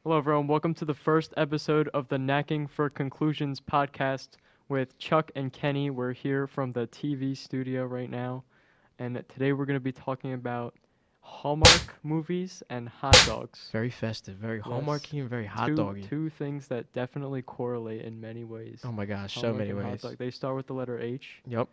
Hello, everyone. Welcome to the first episode of the Knacking for Conclusions podcast with Chuck and Kenny. We're here from the TV studio right now, and today we're going to be talking about Hallmark movies and hot dogs. Very festive, very Yes. hallmarky, and very hot two, doggy. Two things that definitely correlate in many ways. Oh my gosh, so Hallmark many and hot ways. dog. They start with the letter H. Yep.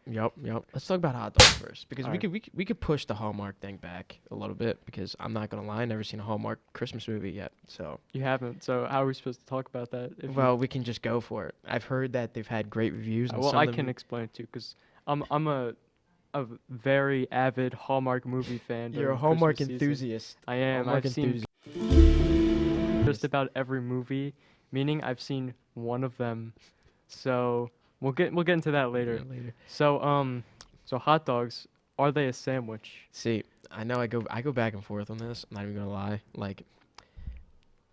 Let's talk about hot dogs first, because Alright. we could push the Hallmark thing back a little bit, because I'm not gonna lie, I've never seen a Hallmark Christmas movie yet. So You haven't, so how are we supposed to talk about that? well, we can just go for it. I've heard that they've had great reviews. And well, some I of them, can explain it too, because I'm a very avid Hallmark movie fan. You're a during Hallmark Christmas season. enthusiast. I am. Hallmark I've seen just about every movie, meaning I've seen one of them. So we'll get into that later. So hot dogs, are they a sandwich? See, I know I go back and forth on this. I'm not even gonna lie. Like,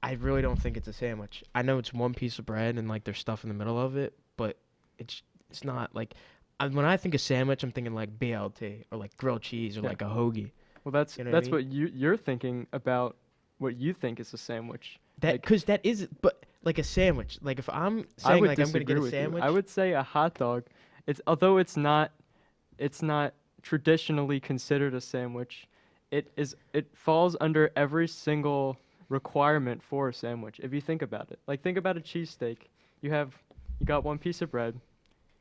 I really don't think it's a sandwich. I know it's one piece of bread and like there's stuff in the middle of it, but it's not like. When I think of sandwich, I'm thinking like BLT or like grilled cheese or Yeah. like a hoagie. Well, that's You know what I mean? what you're thinking about. What you think is a sandwich? Like, Because that is, but like a sandwich. Like if I'm I saying would like I'm gonna disagree get a with you. sandwich, I would say a hot dog. Although it's not traditionally considered a sandwich. It falls under every single requirement for a sandwich. If you think about it, like think about a cheesesteak. You got one piece of bread,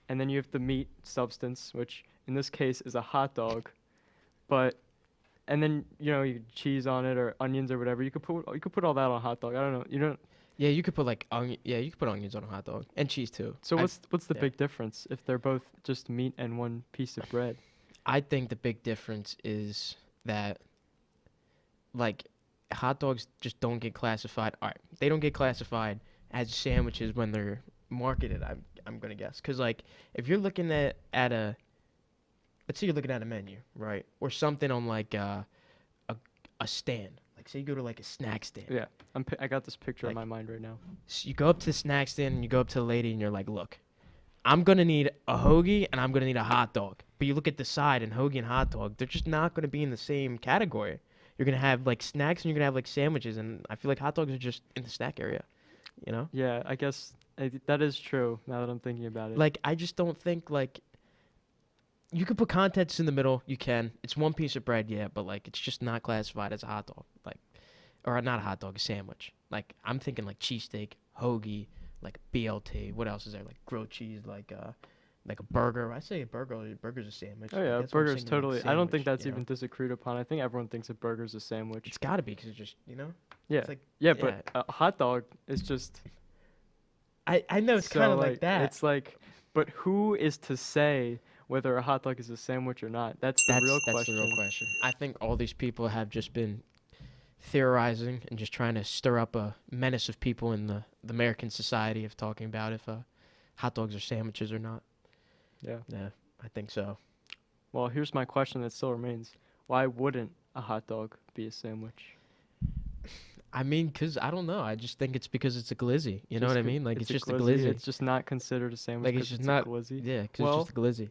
and then you have the meat substance, which in this case is a hot dog, and then you cheese on it or onions or whatever. You could put all that on a hot dog. I don't know. You don't. yeah, you could put like onion. Yeah, you could put onions on a hot dog and cheese too. So what's the yeah. big difference if they're both just meat and one piece of bread? I think the big difference is that like hot dogs just don't get classified. All right, they don't get classified as sandwiches when they're marketed. I'm gonna guess because like if you're looking at a let's say you're looking at a menu, right, or something on like a stand. Like say you go to like a snack stand. Yeah, I got this picture in Like- my mind right now. So you go up to the snack stand and you go up to the lady and you're like, look, I'm gonna need a hoagie and I'm gonna need a hot dog. But you look at the side and hoagie and hot dog, they're just not gonna be in the same category. You're gonna have like snacks and you're gonna have like sandwiches, and I feel like hot dogs are just in the snack area. You know? Yeah, I guess that is true now that I'm thinking about it. Like I just don't think like you could put contents in the middle. You can. It's one piece of bread, yeah, but like it's just not classified as a hot dog, like, or not a hot dog, a sandwich. Like I'm thinking like cheesesteak, hoagie, like BLT. What else is there? Like grilled cheese, like a burger. I say a burger's a sandwich. Oh Like, yeah, that's what I'm burger's thinking, like, totally. I don't think sandwich, that's you know? even disagreed upon. I think everyone thinks a burger's a sandwich. It's gotta be because it's just Yeah, It's like yeah, but a hot dog is just. I know it's so, kind of like that. It's like, but who is to say whether a hot dog is a sandwich or not? That's the real question. The real question. I think all these people have just been theorizing and just trying to stir up a menace of people in the American society of talking about if hot dogs are sandwiches or not. Yeah. Yeah, I think so. Well, here's my question that still remains: why wouldn't a hot dog be a sandwich? I mean, because I don't know. I just think it's because it's a glizzy. You know what I mean? Like, it's just a glizzy. It's just not considered a sandwich. Like, it's 'cause just not- a glizzy. Yeah, because Well, it's just a glizzy.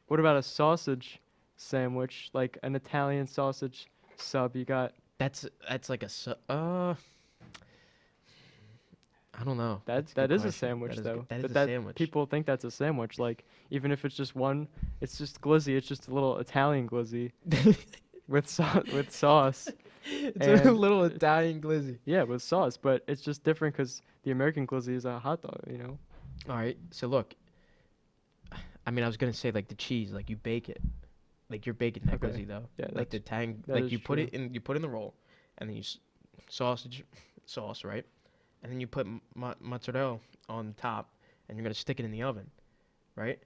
What about a sausage sandwich, like an Italian sausage sub? You got That's like I don't know. that. That's a That good is a question. sandwich, That is though. That But is a sandwich. people think that's a sandwich. Like even if it's just one, it's just glizzy. It's just a little Italian glizzy with sauce. It's a and- little Italian glizzy. Yeah, with sauce. But it's just different because the American glizzy is a hot dog. You know. All right, so look. I mean, I was gonna say like the cheese, like you bake it, like you're baking that Okay. glizzy though. Yeah, like the tang, that like is you put true. it in, you put in the roll, and then you sausage, sauce, right? And then you put mozzarella on top, and you're gonna stick it in the oven, right?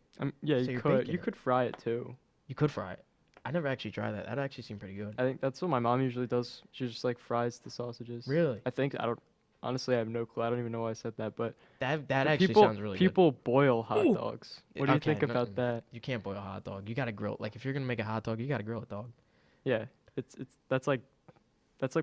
Yeah, So you you're could. baking You it. could fry it too. You could fry it. I never actually tried that. That actually seemed pretty good. I think that's what my mom usually does. She just like fries the sausages. Really? I think I don't. Honestly, I have no clue. I don't even know why I said that. But That but actually people, sounds really good. people boil hot Ooh. dogs. What do you Okay, think about nothing. that? You can't boil a hot dog. You gotta grill. Like if you're gonna make a hot dog, you gotta grill a dog. Yeah, it's that's like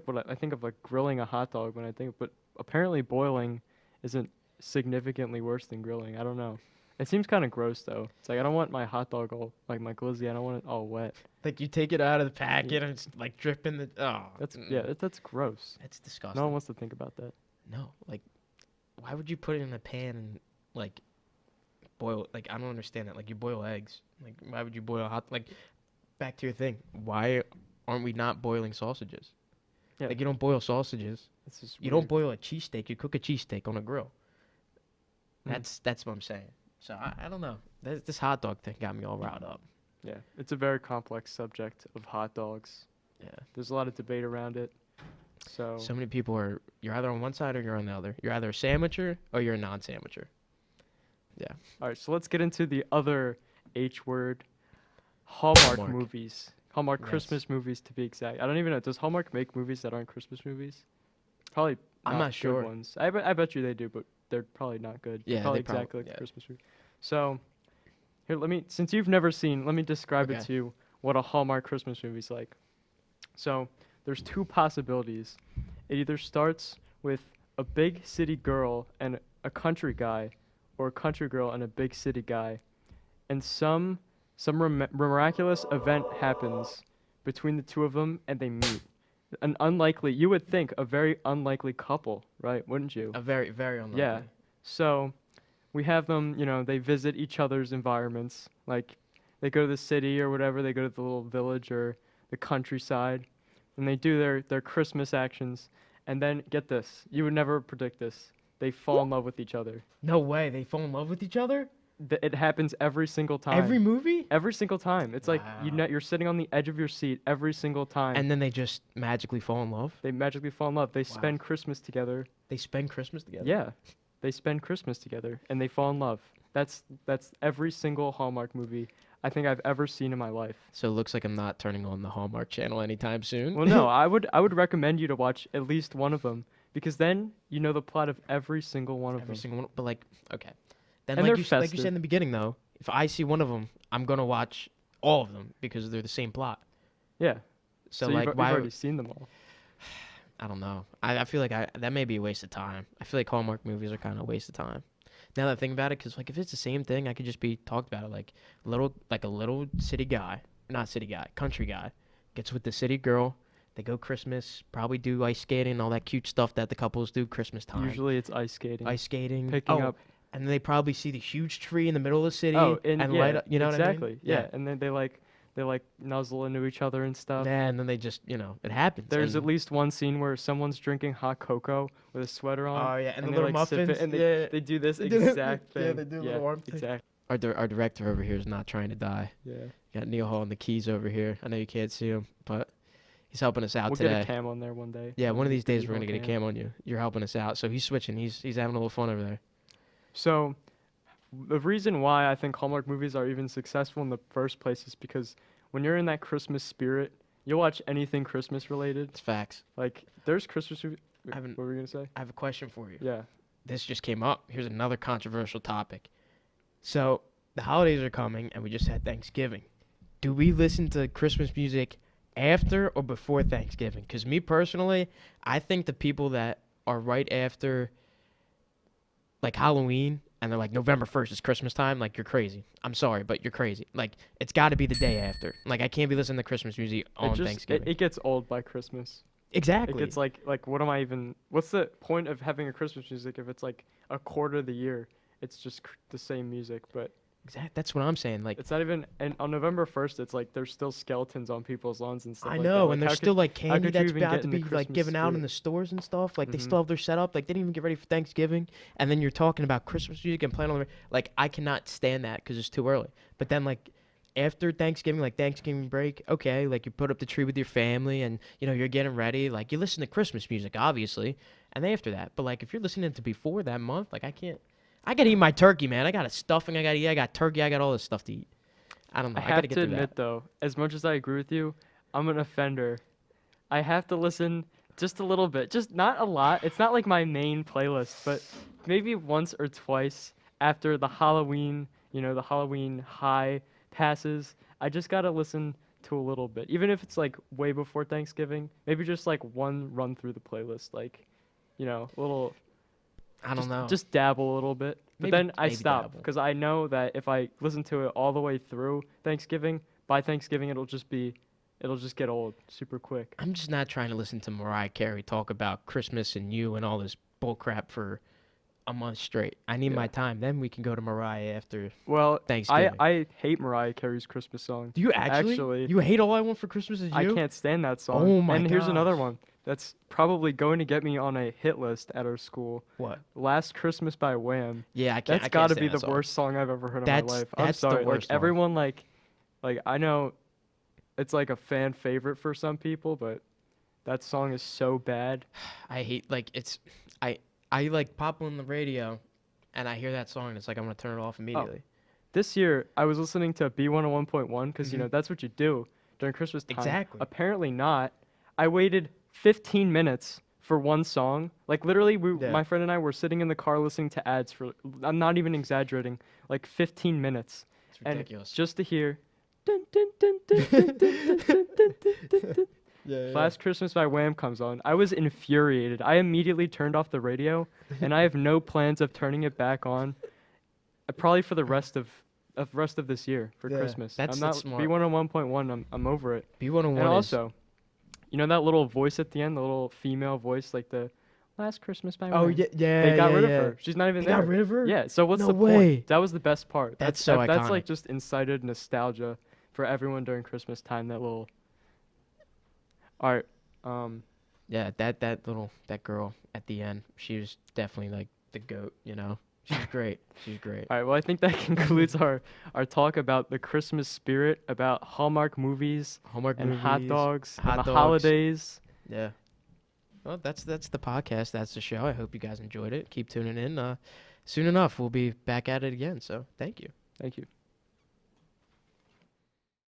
what I think of like grilling a hot dog when I think. But apparently, boiling isn't significantly worse than grilling. I don't know. It seems kind of gross though. It's like I don't want my hot dog all like my glizzy. I don't want it all wet. Like you take it out of the packet and it's like dripping the. Oh, That's gross. That's disgusting. No one wants to think about that. No, like, why would you put it in a pan and like boil? Like, I don't understand that. Like, you boil eggs. Like, why would you boil hot? Like, back to your thing. Why aren't we not boiling sausages? Yeah, Like, you don't boil sausages. this is You don't weird. boil a cheesesteak. You cook a cheesesteak on a grill. Mm. That's what I'm saying. So I don't know. This hot dog thing got me all riled up. Yeah, it's a very complex subject of hot dogs. Yeah. There's a lot of debate around it. So, So many people are. You're either on one side or you're on the other. You're either a sandwicher or you're a non-sandwicher. Yeah. all right, so let's get into the other H word, Hallmark Hallmark. movies. Hallmark Yes. Christmas movies, to be exact. I don't even know. Does Hallmark make movies that aren't Christmas movies? Probably. I'm not good sure. Ones. I bet you they do, but they're probably not good. They're Yeah, probably they prob- exactly like yeah. a Christmas movie. So, here, since you've never seen, let me describe it Okay. to you what a Hallmark Christmas movie's like. So, there's two possibilities. It either starts with a big city girl and a country guy, or a country girl and a big city guy, and some miraculous event happens between the two of them, and they meet. An unlikely, you would think, a very unlikely couple, right? Wouldn't you? A very very unlikely. Yeah. So we have them, they visit each other's environments. Like they go to the city or whatever, they go to the little village or the countryside, and they do their Christmas actions. And then get this, you would never predict this. They fall in love with each other. No way. They fall in love with each other. It happens every single time. Every movie. Every single time. It's like Wow. you're sitting on the edge of your seat every single time. And then they just magically fall in love. They magically fall in love. They Wow. spend Christmas together. They spend Christmas together. Yeah. They spend Christmas together and they fall in love. That's every single Hallmark movie I think I've ever seen in my life. So it looks like I'm not turning on the Hallmark channel anytime soon. Well, no, I would recommend you to watch at least one of them because then you know the plot of every single one of Every them. single one. But like, okay. Then And like they're you said festive. in the beginning though, if I see one of them, I'm gonna watch all of them because they're the same plot. Yeah. So, you've, like, you've why? already seen them all. I don't know. I feel like that may be a waste of time. I feel like Hallmark movies are kind of a waste of time. Now that I think about it, because like if it's the same thing, I could just be talked about it like a little city guy, not city guy, country guy, gets with the city girl. They go Christmas, probably do ice skating and all that cute stuff that the couples do Christmas time. Usually it's ice skating. Ice skating, Picking up. and then they probably see the huge tree in the middle of the city Oh, and yeah, light up. You know exactly. what I mean? Yeah. And then they like nuzzle into each other and stuff. Yeah, and then they just it happens. There's and, at least one scene where someone's drinking hot cocoa with a sweater on. Oh yeah, and the they, little like, sip it, muffins. and yeah. they do this They do that- exact thing. yeah, they do a little arm thing. Exactly. Our director over here is not trying to die. Yeah. Got Neil Hall and the keys over here. I know you can't see him, but he's helping us out We'll today. get a cam on there one day. Yeah, one of these days we're Digital gonna get a cam on you. You're helping us out, so he's switching. He's having a little fun over there. So, the reason why I think Hallmark movies are even successful in the first place is because when you're in that Christmas spirit, you'll watch anything Christmas related. It's facts. Like, there's Christmas movies. I haven't- What were you gonna say? I have a question for you. Yeah. This just came up. Here's another controversial topic. So the holidays are coming, and we just had Thanksgiving. Do we listen to Christmas music after or before Thanksgiving? Because me personally, I think the people that are right after, like Halloween, and they're like November 1st is Christmas time, like you're crazy. I'm sorry, but you're crazy. Like it's got to be the day after. Like I can't be listening to Christmas music on Thanksgiving. It gets old by Christmas. Exactly. It gets like what am I even? What's the point of having a Christmas music if it's like a quarter of the year? It's just the same music, but That's what I'm saying. Like it's not even. And on November 1st, it's like there's still skeletons on people's lawns and stuff. I like know, that. and Like, there's how still like could candy you that's even about get to in the be like Christmas given out in spirit? the stores and stuff. Like they Mhm. still have their setup. Like they didn't even get ready for Thanksgiving, and then you're talking about Christmas music and playing on the like I cannot stand that because it's too early. But then like after Thanksgiving, like Thanksgiving break, okay, like you put up the tree with your family and you're getting ready. Like you listen to Christmas music, obviously, and then after that. But like if you're listening to before that month, like I can't. I gotta eat my turkey, man. I got a stuffing. I gotta eat. I got turkey. I got all this stuff to eat. I don't know. I I have gotta get to through admit that. though, as much as I agree with you, I'm an offender. I have to listen just a little bit, just not a lot. It's not like my main playlist, but maybe once or twice after the Halloween, the Halloween high passes, I just gotta listen to a little bit, even if it's like way before Thanksgiving. Maybe just like one run through the playlist, like, a little. I don't know. Just dabble a little bit. But Maybe- then I maybe stop dabble. because I know that if I listen to it all the way through Thanksgiving, by Thanksgiving it'll just get old super quick. I'm just not trying to listen to Mariah Carey talk about Christmas and you and all this bull crap for a month straight. I need my Yeah. time. Then we can go to Mariah after Well, Thanksgiving. I hate Mariah Carey's Christmas song. Do you actually? Actually, You hate All I Want for Christmas Is I You? can't stand that song. Oh my And here's another gosh. one that's probably going to get me on a hit list at our school. What? Last Christmas by Wham. Yeah, I can't. That's I can't got to stand be that the song. worst song I've ever heard in my That's- life. I'm that's the sorry. worst Like one. everyone like I know it's like a fan favorite for some people, but that song is so bad. I hate like it's. I like pop on the radio, and I hear that song, and it's like I'm gonna turn it off immediately. This year I was listening to B101.1 because you know Mhm. that's what you do during Christmas time. Exactly. Apparently not. I waited 15 minutes for one song. Like literally, Yeah. my friend and I were sitting in the car listening to ads for. I'm not even exaggerating. Like 15 minutes, It's and ridiculous. just to hear. Dun, dun, dun, dun, dun, dun, dun, dun, dun, dun, dun. Yeah. Last Christmas by Wham comes on. I was infuriated. I immediately turned off the radio, and I have no plans of turning it back on. Probably for the rest of this year for Yeah, Christmas. that's I'm not smart. B101.1. I'm over it. B101 And is also, you know that little voice at the end, the little female voice, like the Last Christmas by Oh Wham? yeah, yeah. They got yeah, rid yeah. of her. She's not even They there. got rid of her. Yeah. So what's No the way. point? That was the best part. That's so That's like iconic. just incited nostalgia for everyone during Christmas time. That little. All right. Yeah, that girl at the end, she was definitely like the goat. You know, she's great. She's great. All right. Well, I think that concludes our talk about the Christmas spirit, about Hallmark movies Hallmark and movies, hot dogs hot and the dogs. holidays. Yeah. Well, that's the podcast. That's the show. I hope you guys enjoyed it. Keep tuning in. Soon enough, we'll be back at it again. So thank you. Thank you.